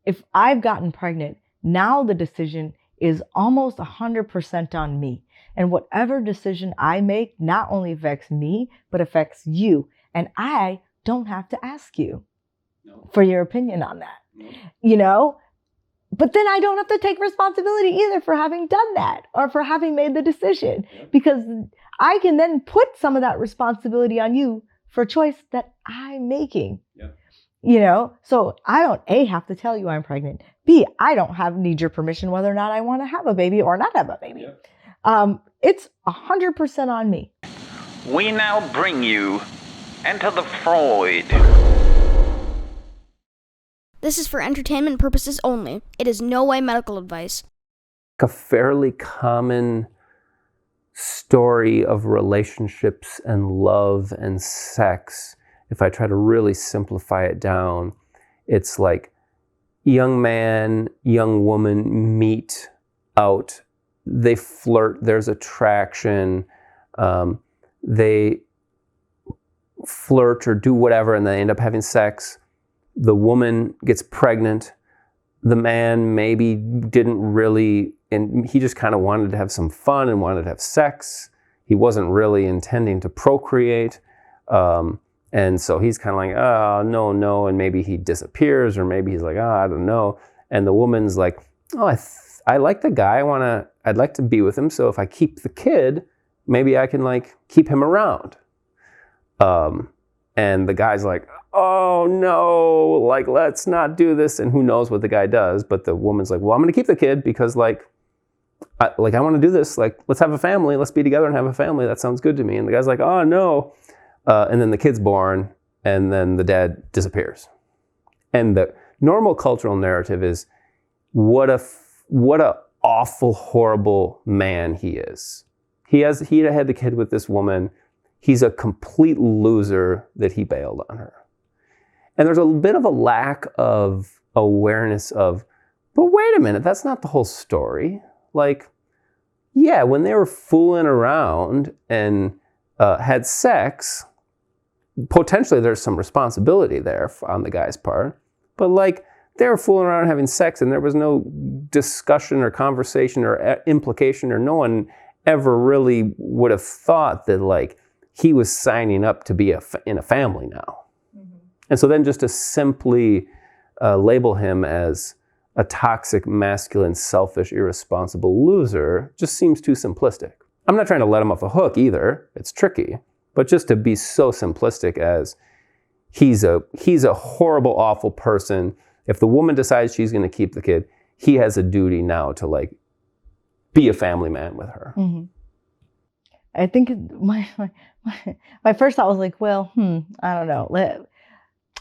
if I've gotten pregnant, now the decision is almost 100% on me. And whatever decision I make not only affects me, but affects you. And I don't have to ask you for your opinion on that, you know? But then I don't have to take responsibility either for having done that or for having made the decision, because I can then put some of that responsibility on you for a choice that I'm making. You know, so I don't A, have to tell you I'm pregnant. B, I don't need your permission whether or not I want to have a baby or not have a baby. It's 100% on me. We now bring you Enter the Freud. This is for entertainment purposes only. It is no way medical advice. A fairly common story of relationships and love and sex, if I try to really simplify it down, it's like young man, young woman meet out, they flirt, there's attraction, they flirt or do whatever, and they end up having sex. The woman gets pregnant. The man maybe didn't really, and he just kind of wanted to have some fun and wanted to have sex. He wasn't really intending to procreate. And so he's kind of like, oh, no. And maybe he disappears, or maybe he's like, oh, I don't know. And the woman's like, oh, I like the guy. I'd like to be with him. So if I keep the kid, maybe I can like keep him around. And the guy's like, oh no, like, let's not do this. And who knows what the guy does. But the woman's like, well, I'm going to keep the kid because I want to do this. Like, let's have a family. Let's be together and have a family. That sounds good to me. And the guy's like, oh no. And then the kid's born, and then the dad disappears. And the normal cultural narrative is, what a awful, horrible man he is. He had the kid with this woman. He's a complete loser that he bailed on her. And there's a bit of a lack of awareness of, but wait a minute, that's not the whole story. Like, yeah, when they were fooling around and had sex, potentially there's some responsibility there on the guy's part, but like, they were fooling around having sex and there was no discussion or conversation or implication, or no one ever really would have thought that like he was signing up to be in a family now. Mm-hmm. And so then just to simply label him as a toxic, masculine, selfish, irresponsible loser just seems too simplistic. I'm not trying to let him off the hook either. It's tricky. But just to be so simplistic as he's a horrible, awful person. If the woman decides she's going to keep the kid, he has a duty now to like be a family man with her. Mm-hmm. I think my first thought was like, well, I don't know.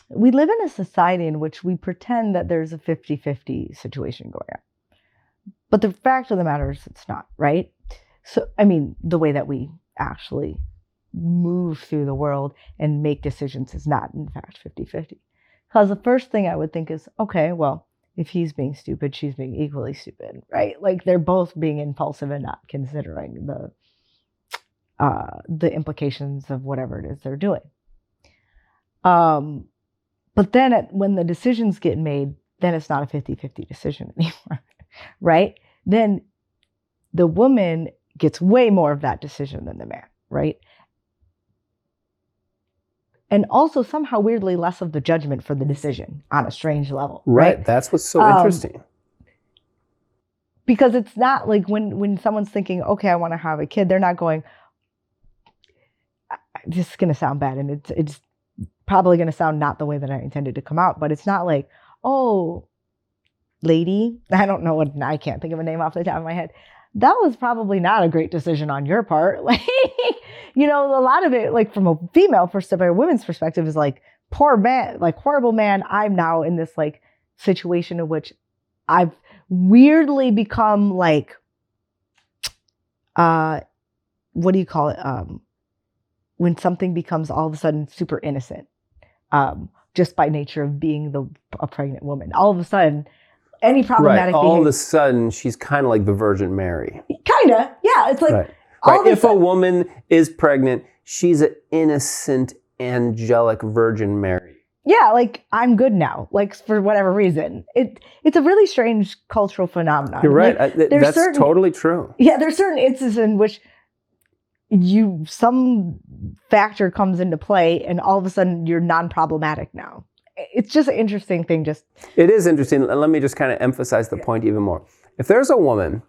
We live in a society in which we pretend that there's a 50-50 situation going on. But the fact of the matter is it's not, right? So, I mean, the way that we actually move through the world and make decisions is not, in fact, 50-50. Because the first thing I would think is, okay, well, if he's being stupid, she's being equally stupid, right? Like they're both being impulsive and not considering the implications of whatever it is they're doing. But then when the decisions get made, then it's not a 50-50 decision anymore, right? Then the woman gets way more of that decision than the man, right? And also somehow weirdly less of the judgment for the decision on a strange level. Right. That's what's so interesting. Because it's not like when someone's thinking, okay, I want to have a kid, they're not going, this is going to sound bad. And it's probably going to sound not the way that I intended to come out. But it's not like, oh, lady, I don't know I can't think of a name off the top of my head. That was probably not a great decision on your part. Like, you know, a lot of it, like from a female perspective, a women's perspective is like, poor man, like horrible man. I'm now in this like situation in which I've weirdly become like, what do you call it? When something becomes all of a sudden super innocent, just by nature of being a pregnant woman, all of a sudden, any problematic behavior. All of a sudden, she's kind of like the Virgin Mary. Kinda, yeah. It's like, if a woman is pregnant, she's an innocent, angelic Virgin Mary. yeah, like I'm good now, like for whatever reason. It's a really strange cultural phenomenon. You're right. Like, That's totally true. Yeah, there's certain instances in which some factor comes into play and all of a sudden you're non-problematic now. It's just an interesting thing. It is interesting. Let me just kind of emphasize the point even more. If there's a woman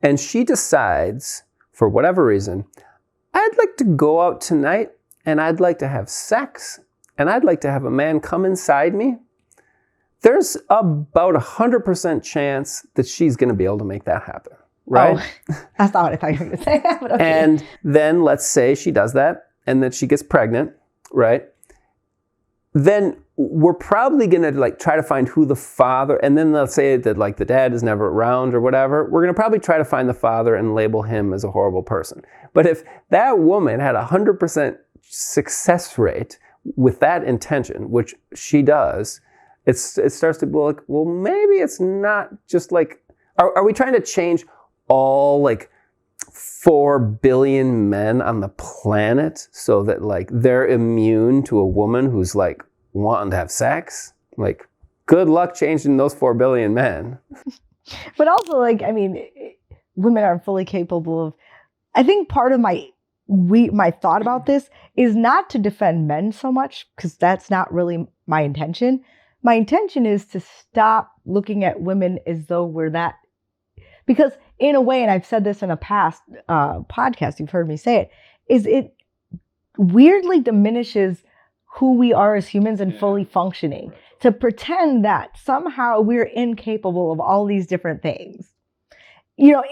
and she decides, for whatever reason, I'd like to go out tonight and I'd like to have sex and I'd like to have a man come inside me, there's about 100% chance that she's going to be able to make that happen, right? Oh, that's not what I thought you were going to say. But okay. And then let's say she does that and then she gets pregnant, right? Then we're probably going to like try to find who the father, and then let's say that like the dad is never around or whatever. We're going to probably try to find the father and label him as a horrible person. But if that woman had 100% success rate with that intention, which she does, it starts to be like, well, maybe it's not just like, are we trying to change all like 4 billion men on the planet so that like they're immune to a woman who's like wanting to have sex? Like, good luck changing those 4 billion men. But also, like, I mean, women are fully capable of, I think part of my thought about this is not to defend men so much, because that's not really my intention. My intention is to stop looking at women as though we're that, because in a way, and I've said this in a past podcast, you've heard me say it, is it weirdly diminishes who we are as humans and fully functioning, to pretend that somehow we're incapable of all these different things. You know,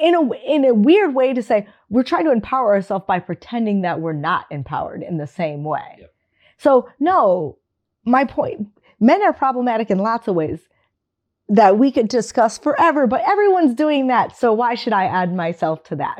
in a weird way to say, we're trying to empower ourselves by pretending that we're not empowered in the same way. Yep. So no, my point, men are problematic in lots of ways that we could discuss forever, but everyone's doing that. So why should I add myself to that?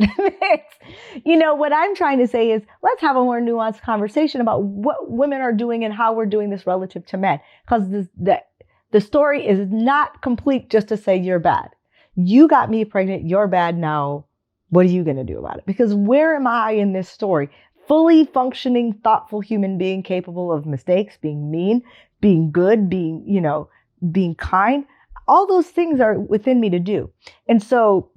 You know, what I'm trying to say is, let's have a more nuanced conversation about what women are doing and how we're doing this relative to men. Because the story is not complete just to say you're bad. You got me pregnant, you're bad now. What are you going to do about it? Because where am I in this story? Fully functioning, thoughtful human being capable of mistakes, being mean, being good, being kind. All those things are within me to do. And so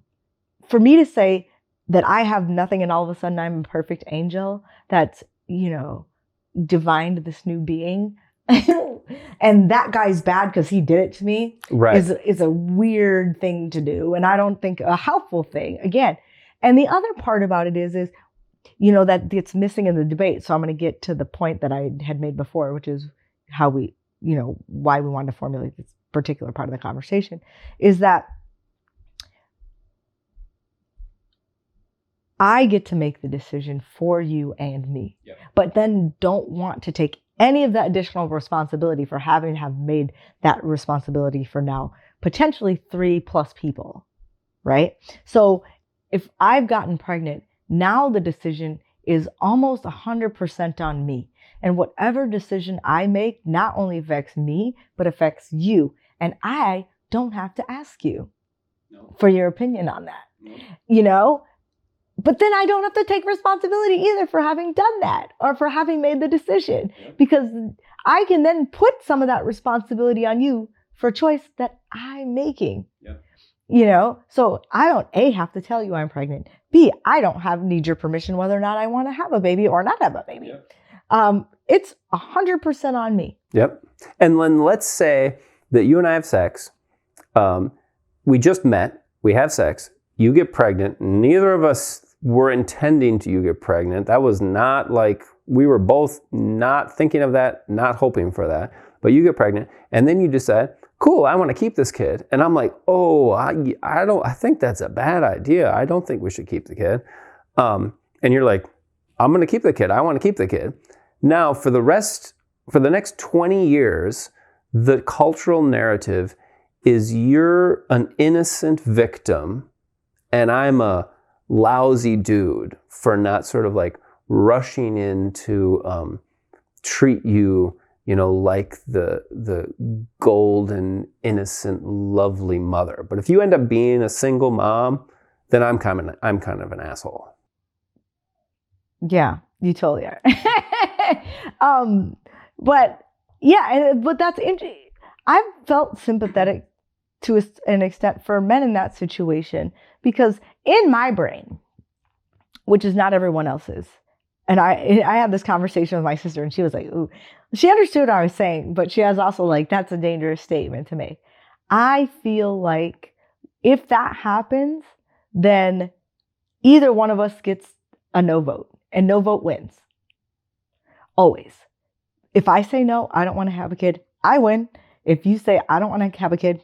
for me to say that I have nothing and all of a sudden I'm a perfect angel that's, divined this new being, and that guy's bad because he did it to me, right, is a weird thing to do. And I don't think a helpful thing, again. And the other part about it is, that it's missing in the debate. So I'm going to get to the point that I had made before, which is how we, why we wanted to formulate this particular part of the conversation, is that I get to make the decision for you and me, but then don't want to take any of that additional responsibility for having to have made that responsibility for now potentially 3+ people, right? So if I've gotten pregnant, now the decision is almost 100% on me. And whatever decision I make not only affects me, but affects you. And I don't have to ask you for your opinion on that, But then I don't have to take responsibility either for having done that or for having made the decision, because I can then put some of that responsibility on you for a choice that I'm making. So I don't A, have to tell you I'm pregnant. B, I don't need your permission whether or not I want to have a baby or not have a baby. It's 100% on me. Yep. And then let's say that you and I have sex. We just met. We have sex. You get pregnant. Neither of us were intending to you get pregnant. That was not like, we were both not thinking of that, not hoping for that. But you get pregnant. And then you decide, cool, I want to keep this kid. And I'm like, oh, I think that's a bad idea. I don't think we should keep the kid. And you're like, I'm going to keep the kid. I want to keep the kid. Now, for the next 20 years, the cultural narrative is you're an innocent victim and I'm a lousy dude for not sort of like rushing in to treat you, like the golden, innocent, lovely mother. But if you end up being a single mom, then I'm kind of an asshole. Yeah, you totally are. But Yeah, but that's interesting. I've felt sympathetic to an extent for men in that situation, because in my brain, which is not everyone else's, and I had this conversation with my sister, and she was like, ooh, she understood what I was saying, but she was also like, that's a dangerous statement to make. I feel like if that happens, then either one of us gets a no vote, and no vote wins. Always. If I say no, I don't want to have a kid, I win. If you say I don't want to have a kid,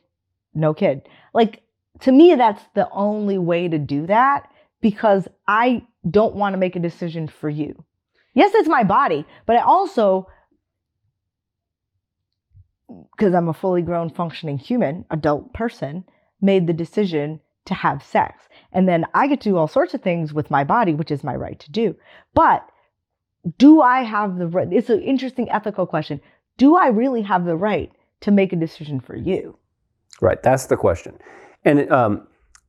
no kid. Like, to me, that's the only way to do that, because I don't want to make a decision for you. Yes, it's my body, but I also, because I'm a fully grown, functioning human, adult person, made the decision to have sex. And then I get to do all sorts of things with my body, which is my right to do. But do I have the right? It's an interesting ethical question. Do I really have the right to make a decision for you? Right, that's the question. And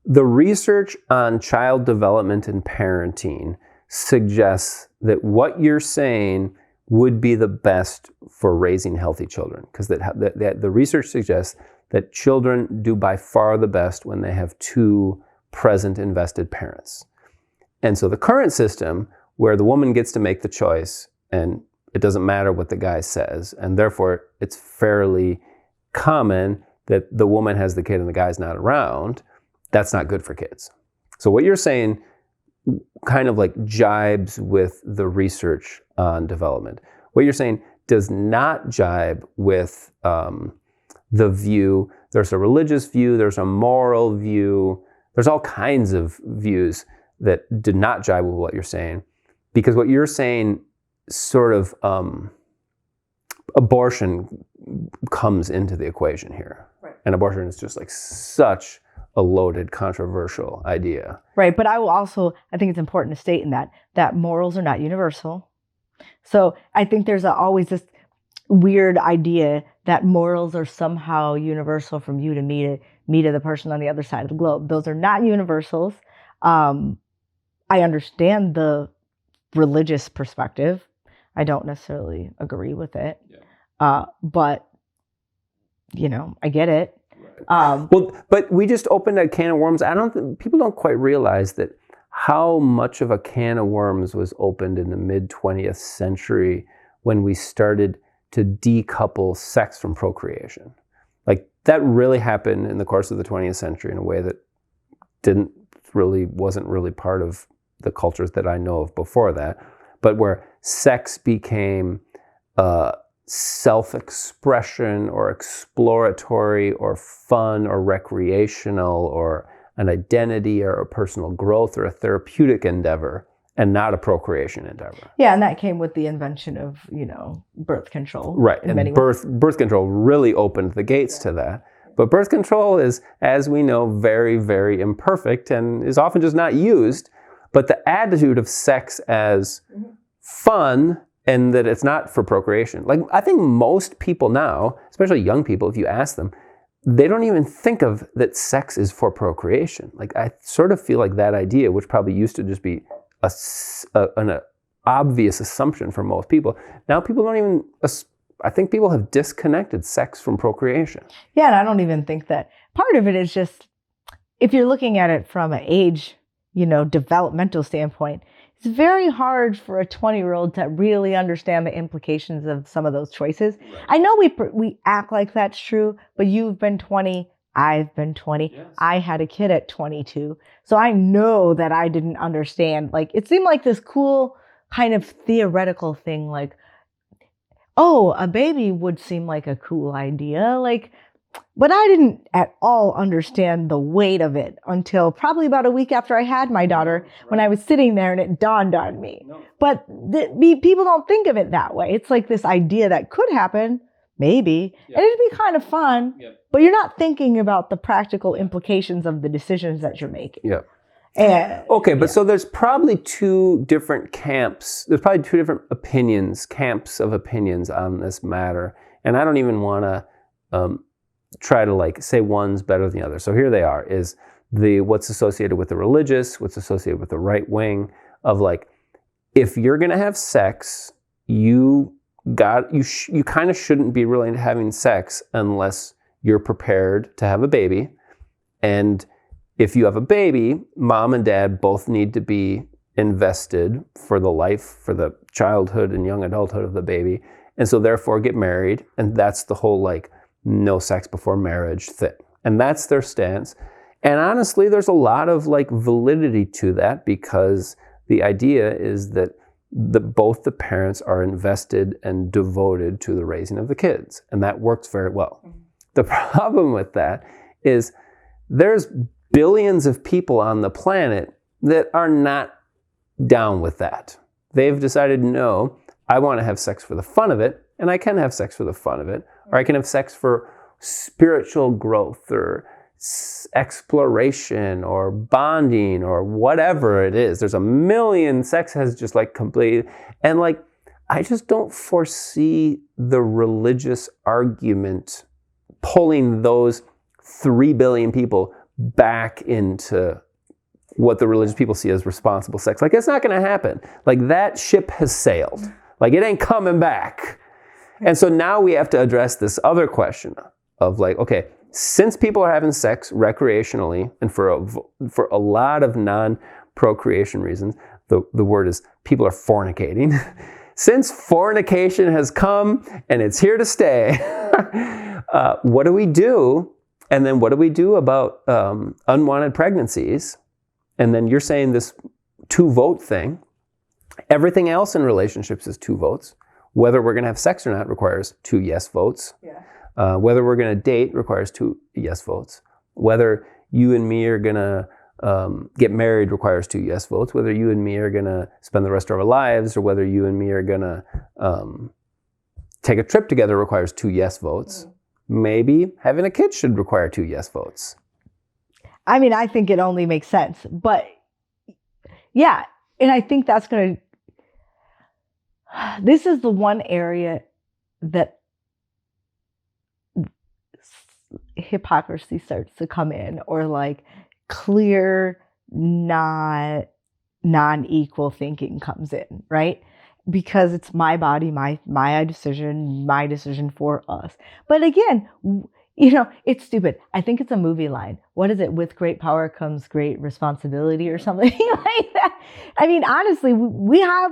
the research on child development and parenting suggests that what you're saying would be the best for raising healthy children, because the research suggests that children do by far the best when they have two present, invested parents. And so the current system, where the woman gets to make the choice and it doesn't matter what the guy says, and therefore it's fairly common that the woman has the kid and the guy's not around, that's not good for kids. So what you're saying kind of like jibes with the research on development. What you're saying does not jibe with the view. There's a religious view, there's a moral view, there's all kinds of views that do not jibe with what you're saying, because what you're saying sort of abortion comes into the equation here. Right. And abortion is just like such a loaded, controversial idea. Right, but I think it's important to state in that morals are not universal. So I think there's always this weird idea that morals are somehow universal from you to me to the person on the other side of the globe. Those are not universals. I understand the religious perspective. I don't necessarily agree with it. Yeah. But, I get it. But we just opened a can of worms. People don't quite realize that how much of a can of worms was opened in the mid 20th century when we started to decouple sex from procreation. Like, that really happened in the course of the 20th century in a way that wasn't really part of the cultures that I know of before that, but where sex became self-expression or exploratory or fun or recreational or an identity or a personal growth or a therapeutic endeavor, and not a procreation endeavor. Yeah, and that came with the invention of, birth control. Right, and birth control really opened the gates to that. But birth control is, as we know, very, very imperfect and is often just not used. But the attitude of sex as fun, and that it's not for procreation. Like, I think most people now, especially young people, if you ask them, they don't even think of that sex is for procreation. Like, I sort of feel like that idea, which probably used to just be an obvious assumption for most people, now people don't even, I think people have disconnected sex from procreation. Yeah, and I don't even think that. Part of it is just, if you're looking at it from an age, developmental standpoint, it's very hard for a 20-year-old to really understand the implications of some of those choices. Right. I know we act like that's true, but you've been 20, I've been 20. Yes. I had a kid at 22. So I know that I didn't understand. Like, it seemed like this cool kind of theoretical thing, like, oh, a baby would seem like a cool idea. Like, but I didn't at all understand the weight of it until probably about a week after I had my daughter, right, when I was sitting there and it dawned on me. No. But people don't think of it that way. It's like this idea that could happen, maybe, and it'd be kind of fun, but you're not thinking about the practical implications of the decisions that you're making. Yeah. But so there's probably two different camps. There's probably two different camps of opinions on this matter. And I don't even want to try to say one's better than the other. So here they are, is what's associated with the religious, what's associated with the right wing, of if you're going to have sex, you you kind of shouldn't be really having sex unless you're prepared to have a baby. And if you have a baby, mom and dad both need to be invested for the life, for the childhood and young adulthood of the baby. And so therefore get married. And that's the whole like no sex before marriage thing. And that's their stance. And honestly, there's a lot of like validity to that, because the idea is that both the parents are invested and devoted to the raising of the kids. And that works very well. Mm-hmm. The problem with that is there's billions of people on the planet that are not down with that. They've decided, no, I want to have sex for the fun of it, and I can have sex for the fun of it, or I can have sex for spiritual growth or exploration or bonding or whatever it is. There's a million. Sex has just like complete, and like I just don't foresee the religious argument pulling those 3 billion people back into what the religious people see as responsible sex. Like, it's not going to happen. Like, that ship has sailed. Like, it ain't coming back. And so now we have to address this other question of like, okay, since people are having sex recreationally and for a lot of non-procreation reasons, the word is people are fornicating. Since fornication has come and it's here to stay, what do we do? And then what do we do about unwanted pregnancies? And then you're saying this 2-vote thing. Everything else in relationships is 2 votes. Whether we're going to have sex or not requires 2 yes votes. Yeah. Whether we're going to date requires 2 yes votes. Whether you and me are going to get married requires 2 yes votes. Whether you and me are going to spend the rest of our lives, or whether you and me are going to take a trip together requires 2 yes votes. Mm-hmm. Maybe having a kid should require 2 yes votes. I mean, I think it only makes sense. But yeah, and I think that's going to... This is the one area that hypocrisy starts to come in, or like clear, non-equal thinking comes in, right? Because it's my body, my decision for us. But again, you know, it's stupid. I think it's a movie line. What is it? With great power comes great responsibility, or something like that. I mean, honestly, we have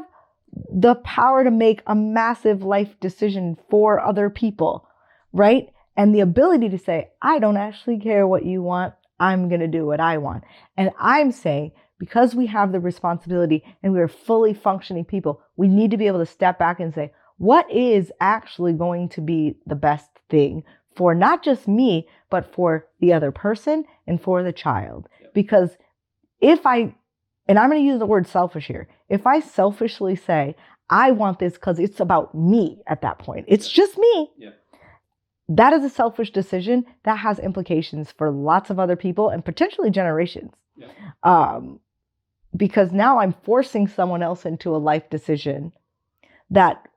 the power to make a massive life decision for other people, right? And the ability to say, I don't actually care what you want. I'm going to do what I want. And I'm saying, because we have the responsibility and we're fully functioning people, we need to be able to step back and say, what is actually going to be the best thing for not just me, but for the other person and for the child? Because if and I'm going to use the word selfish here, if I selfishly say, I want this because it's about me at that point, it's just me. Yeah. That is a selfish decision that has implications for lots of other people and potentially generations. Yeah. Because now I'm forcing someone else into a life decision that,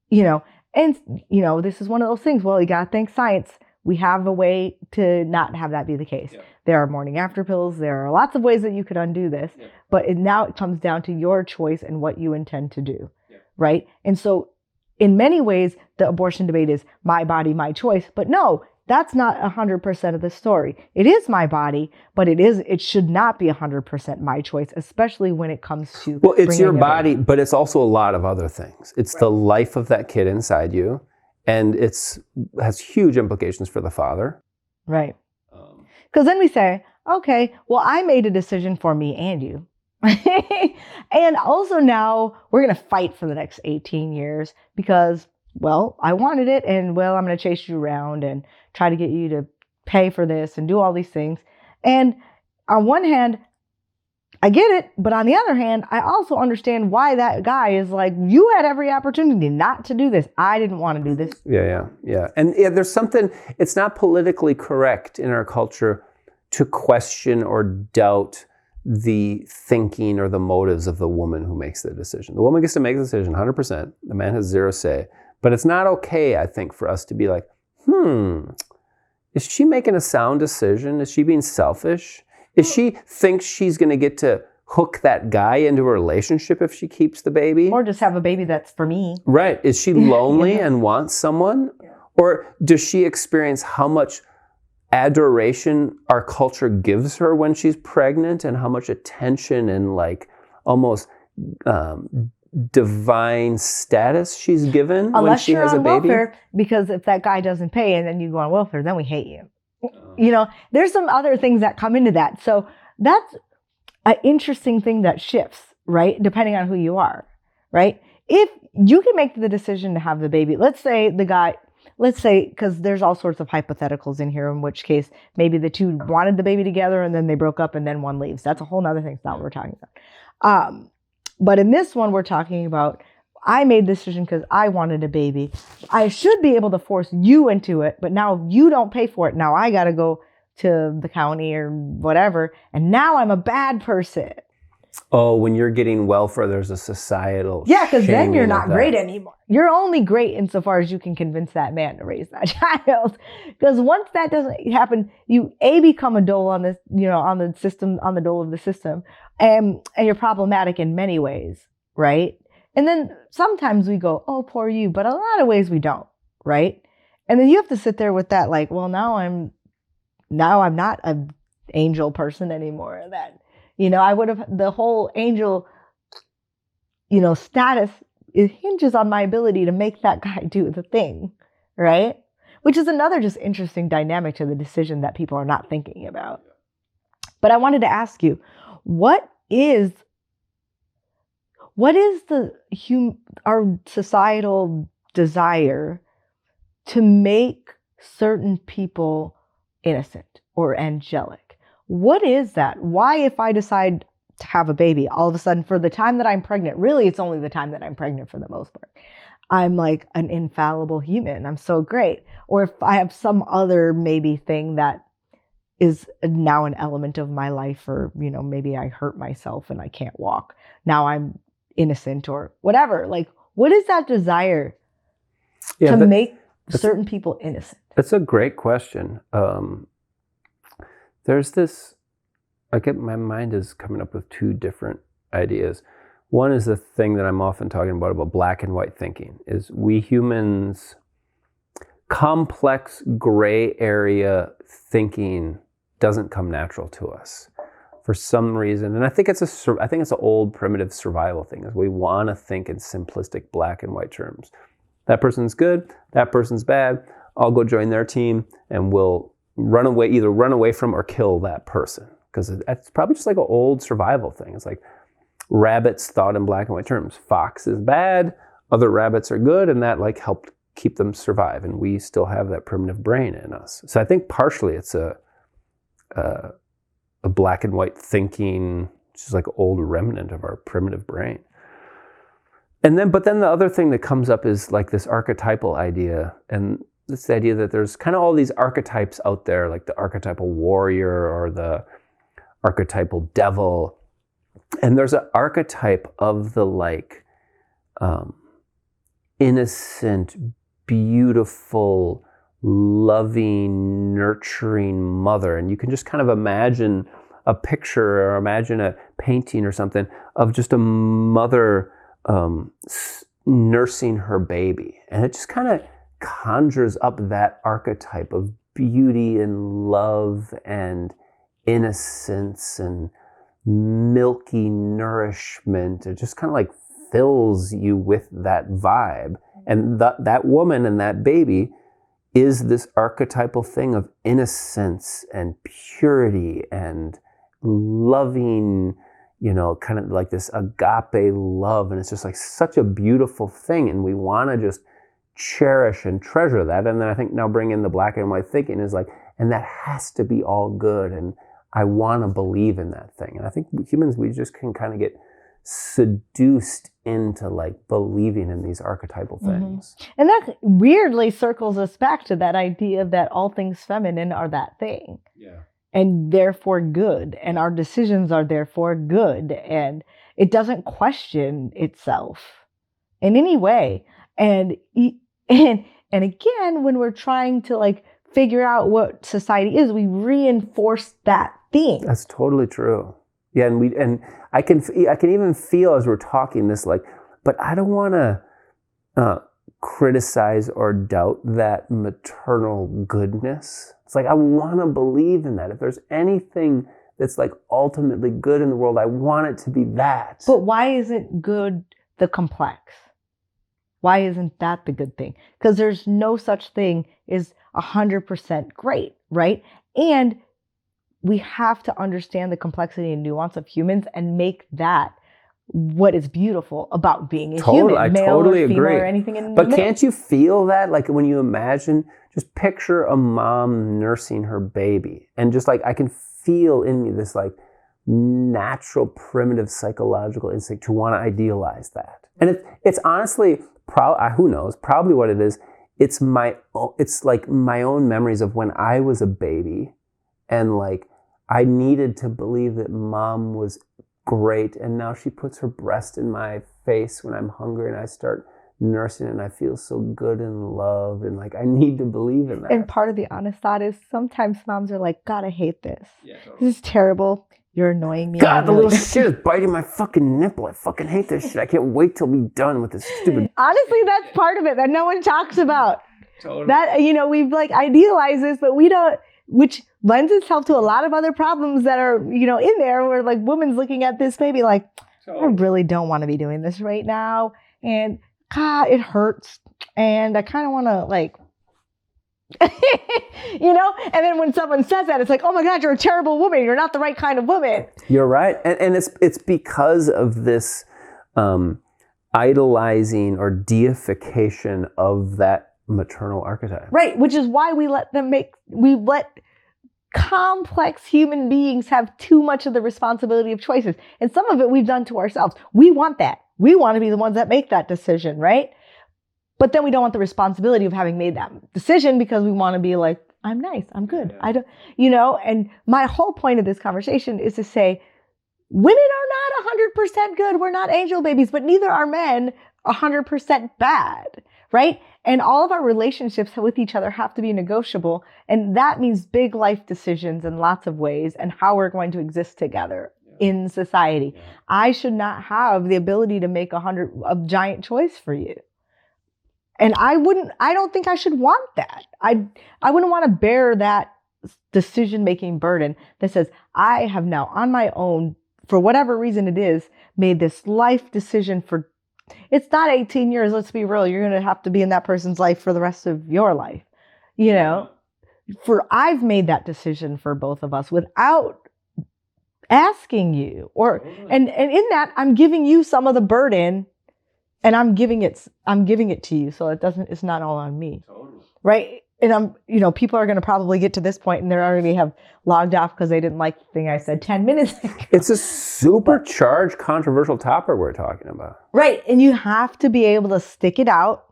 you know, and, you know, this is one of those things. Well, you got to thank science. We have a way to not have that be the case. Yeah. There are morning after pills. There are lots of ways that you could undo this. Yeah. But now it comes down to your choice and what you intend to do. Yeah. Right? And so in many ways, the abortion debate is my body, my choice. But no, that's not 100% of the story. It is my body, but it should not be 100% my choice, especially when it comes to... Well, it's your body, but it's also a lot of other things. It's right. The life of that kid inside you, and has huge implications for the father. Right. Because then we say, okay, well, I made a decision for me and you. And also now we're going to fight for the next 18 years because, well, I wanted it, and, well, I'm going to chase you around and try to get you to pay for this and do all these things. And on one hand, I get it. But on the other hand, I also understand why that guy is like, you had every opportunity not to do this. I didn't want to do this. Yeah. And there's something, it's not politically correct in our culture to question or doubt the thinking or the motives of the woman who makes the decision. The woman gets to make the decision 100%. The man has zero say. But it's not okay, I think, for us to be like, is she making a sound decision? Is she being selfish? Is she thinks she's going to get to hook that guy into a relationship if she keeps the baby? Or just have a baby that's for me. Right. Is she lonely Yeah. and wants someone? Yeah. Or does she experience how much adoration our culture gives her when she's pregnant and how much attention and like almost divine status she's given when she has a baby? Welfare, because if that guy doesn't pay and then you go on welfare, then we hate you. You know, there's some other things that come into that. So that's an interesting thing that shifts, right? Depending on who you are, right? If you can make the decision to have the baby, let's say, because there's all sorts of hypotheticals in here, in which case maybe the two wanted the baby together and then they broke up and then one leaves. That's a whole nother thing. It's not what we're talking about. But in this one, we're talking about, I made the decision because I wanted a baby. I should be able to force you into it, but now if you don't pay for it, now I got to go to the county or whatever, and now I'm a bad person. Oh, when you're getting welfare, there's a societal because then you're not that. great anymore. You're only great insofar as you can convince that man to raise that child. Because once that doesn't happen, you become a dole on this, on the system, on the dole of the system, and you're problematic in many ways, right? And then sometimes we go, oh, poor you, but a lot of ways we don't, right? And then you have to sit there with that, like, well, now I'm not an angel person anymore. That, I would have, the whole angel, status, it hinges on my ability to make that guy do the thing, right? Which is another just interesting dynamic to the decision that people are not thinking about. But I wanted to ask you, what is our societal desire to make certain people innocent or angelic? What is that? Why, if I decide to have a baby, all of a sudden for the time that I'm pregnant, really it's only the time that I'm pregnant for the most part, I'm like an infallible human. I'm so great. Or if I have some other maybe thing that is now an element of my life, or, maybe I hurt myself and I can't walk. Now I'm innocent or whatever. Like, what is that desire to make certain people innocent? That's a great question. There's this, my mind is coming up with two different ideas. One is the thing that I'm often talking about black and white thinking, is we humans, complex gray area thinking doesn't come natural to us for some reason. And I think it's an old primitive survival thing, is we want to think in simplistic black and white terms. That person's good, that person's bad, I'll go join their team and we'll either run away from or kill that person. Because it's probably just like an old survival thing. It's like rabbits thought in black and white terms. Fox is bad, other rabbits are good, and that like helped keep them survive. And we still have that primitive brain in us. So I think partially it's a black and white thinking, just like old remnant of our primitive brain. But then the other thing that comes up is like this archetypal idea, and it's the idea that there's kind of all these archetypes out there, like the archetypal warrior or the archetypal devil. And there's an archetype of the like innocent, beautiful, loving, nurturing mother. And you can just kind of imagine a picture or imagine a painting or something of just a mother nursing her baby. And it just kind of conjures up that archetype of beauty and love and innocence and milky nourishment. It just kind of like fills you with that vibe. And that woman and that baby is this archetypal thing of innocence and purity and loving, kind of like this agape love. And it's just like such a beautiful thing. And we want to just cherish and treasure that. And then I think now bring in the black and white thinking is like, and that has to be all good. And I want to believe in that thing. And I think humans, we just can kind of get seduced into like believing in these archetypal things. Mm-hmm. And that weirdly circles us back to that idea that all things feminine are that thing. Yeah. And therefore good. And our decisions are therefore good. And it doesn't question itself in any way. And again, when we're trying to like figure out what society is, we reinforce that theme. That's totally true. Yeah, and I can even feel as we're talking this, like, but I don't want to criticize or doubt that maternal goodness. It's like I want to believe in that. If there's anything that's like ultimately good in the world, I want it to be that. But why isn't good the complex? Why isn't that the good thing? Because there's no such thing as 100% great, right? And we have to understand the complexity and nuance of humans and make that what is beautiful about being a human, I male totally or female agree. or anything in the But middle. can't you feel that? Like when you imagine, just picture a mom nursing her baby, and just like I can feel in me this like natural, primitive psychological instinct to want to idealize that. And it's honestly, who knows? Probably what it is. It's like my own memories of when I was a baby, and like I needed to believe that mom was great, and now she puts her breast in my face when I'm hungry, and I start nursing it, and I feel so good and loved, and like I need to believe in that. And part of the honest thought is sometimes moms are like, God, I hate this. Yeah, totally. This is terrible. You're annoying me. God, the little shit is biting my fucking nipple. I fucking hate this shit. I can't wait till we're done with this stupid. Honestly, that's part of it that no one talks about. Totally. That, we've like idealized this, but we don't, which lends itself to a lot of other problems that are, in there where like women's looking at this baby like, I really don't want to be doing this right now. And God, it hurts. And I kind of want to like, and then when someone says that, it's like, oh my God, you're a terrible woman. You're not the right kind of woman. You're right. And it's because of this idolizing or deification of that maternal archetype. Right. Which is why we let complex human beings have too much of the responsibility of choices. And some of it we've done to ourselves. We want that. We want to be the ones that make that decision, right? But then we don't want the responsibility of having made that decision because we want to be like, I'm nice, I'm good. Yeah. I don't, and my whole point of this conversation is to say, women are not 100% good. We're not angel babies, but neither are men 100% bad, right? And all of our relationships with each other have to be negotiable. And that means big life decisions in lots of ways and how we're going to exist together in society. Yeah. I should not have the ability to make a giant choice for you. And I don't think I should want that. I wouldn't want to bear that decision-making burden that says, I have now on my own, for whatever reason it is, made this life decision for, it's not 18 years, let's be real. You're going to have to be in that person's life for the rest of your life. I've made that decision for both of us without asking you and in that I'm giving you some of the burden. And I'm giving it to you, so it's not all on me. Totally. Right? And people are going to probably get to this point and they already have logged off because they didn't like the thing I said 10 minutes ago. It's a supercharged, controversial topic we're talking about. Right. And you have to be able to stick it out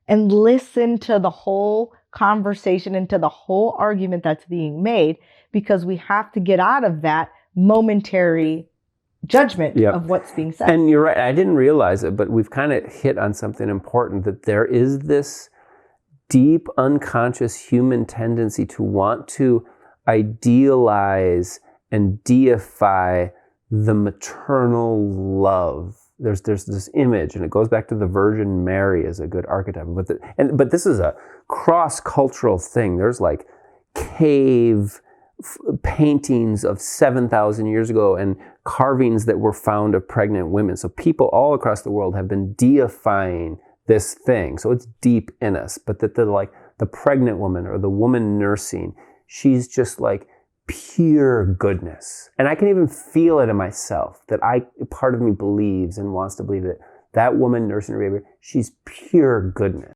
and listen to the whole conversation and to the whole argument that's being made, because we have to get out of that momentary judgment of what's being said. And you're right. I didn't realize it, but we've kind of hit on something important, that there is this deep unconscious human tendency to want to idealize and deify the maternal love. There's this image, and it goes back to the Virgin Mary as a good archetype. But this is a cross-cultural thing. There's like cave paintings of 7,000 years ago and carvings that were found of pregnant women. So people all across the world have been deifying this thing. So it's deep in us, but that the pregnant woman or the woman nursing, she's just like pure goodness. And I can even feel it in myself that part of me believes and wants to believe that woman nursing her baby, she's pure goodness.